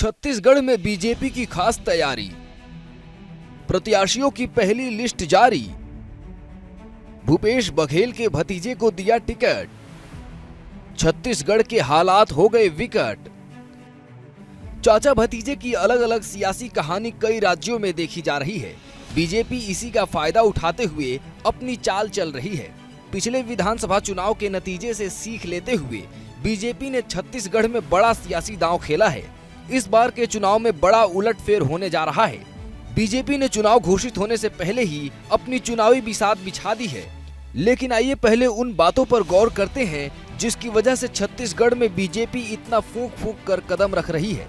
छत्तीसगढ़ में बीजेपी की खास तैयारी, प्रत्याशियों की पहली लिस्ट जारी, भूपेश बघेल के भतीजे को दिया टिकट, छत्तीसगढ़ के हालात हो गए विकट। चाचा भतीजे की अलग अलग सियासी कहानी कई राज्यों में देखी जा रही है। बीजेपी इसी का फायदा उठाते हुए अपनी चाल चल रही है। पिछले विधानसभा चुनाव के नतीजे से सीख लेते हुए बीजेपी ने छत्तीसगढ़ में बड़ा सियासी दांव खेला है। इस बार के चुनाव में बड़ा उलटफेर होने जा रहा है। बीजेपी ने चुनाव घोषित होने से पहले ही अपनी चुनावी बिसात बिछा दी है। लेकिन आइए पहले उन बातों पर गौर करते हैं जिसकी वजह से छत्तीसगढ़ में बीजेपी इतना फूंक फूंक कर कदम रख रही है।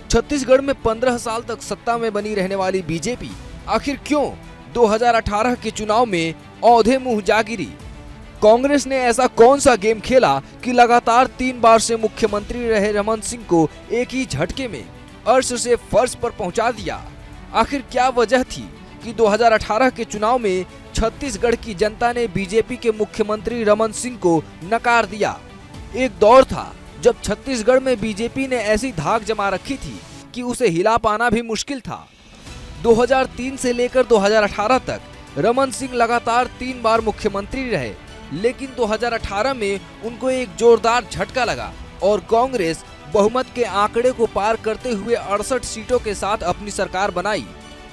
छत्तीसगढ़ में 15 साल तक सत्ता में बनी रहने वाली बीजेपी आखिर क्यों 2018 के चुनाव में औंधे मुंह जा गिरी? कांग्रेस ने ऐसा कौन सा गेम खेला कि लगातार 3 बार से मुख्यमंत्री रहे रमन सिंह को एक ही झटके में अर्श से फर्श पर पहुंचा दिया? आखिर क्या वजह थी कि 2018 के चुनाव में छत्तीसगढ़ की जनता ने बीजेपी के मुख्यमंत्री रमन सिंह को नकार दिया? एक दौर था जब छत्तीसगढ़ में बीजेपी ने ऐसी धाक जमा रखी थी कि उसे हिला पाना भी मुश्किल था। 2003 से लेकर 2018 तक रमन सिंह लगातार 3 बार मुख्यमंत्री रहे, लेकिन 2018 में उनको एक जोरदार झटका लगा और कांग्रेस बहुमत के आंकड़े को पार करते हुए 68 सीटों के साथ अपनी सरकार बनाई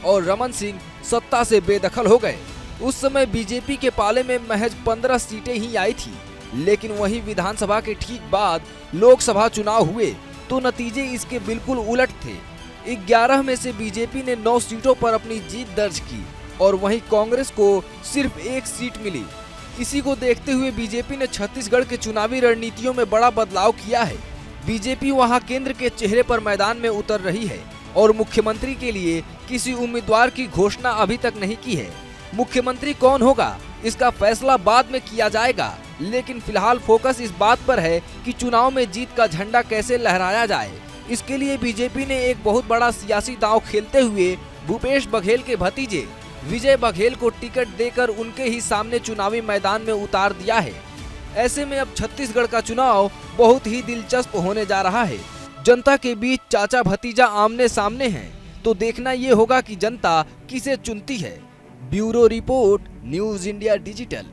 और रमन सिंह सत्ता से बेदखल हो गए। उस समय बीजेपी के पाले में महज 15 सीटें ही आई थी, लेकिन वही विधानसभा के ठीक बाद लोकसभा चुनाव हुए तो नतीजे इसके बिल्कुल उलट थे। 11 में से बीजेपी ने 9 सीटों पर अपनी जीत दर्ज की और वहीं कांग्रेस को सिर्फ 1 सीट मिली। इसी को देखते हुए बीजेपी ने छत्तीसगढ़ के चुनावी रणनीतियों में बड़ा बदलाव किया है। बीजेपी वहां केंद्र के चेहरे पर मैदान में उतर रही है और मुख्यमंत्री के लिए किसी उम्मीदवार की घोषणा अभी तक नहीं की है। मुख्यमंत्री कौन होगा इसका फैसला बाद में किया जाएगा, लेकिन फिलहाल फोकस इस बात पर है कि चुनाव में जीत का झंडा कैसे लहराया जाए। इसके लिए बीजेपी ने एक बहुत बड़ा सियासी दांव खेलते हुए भूपेश बघेल के भतीजे विजय बघेल को टिकट देकर उनके ही सामने चुनावी मैदान में उतार दिया है। ऐसे में अब छत्तीसगढ़ का चुनाव बहुत ही दिलचस्प होने जा रहा है। जनता के बीच चाचा भतीजा आमने सामने हैं, तो देखना ये होगा कि जनता किसे चुनती है। Bureau report, news India digital.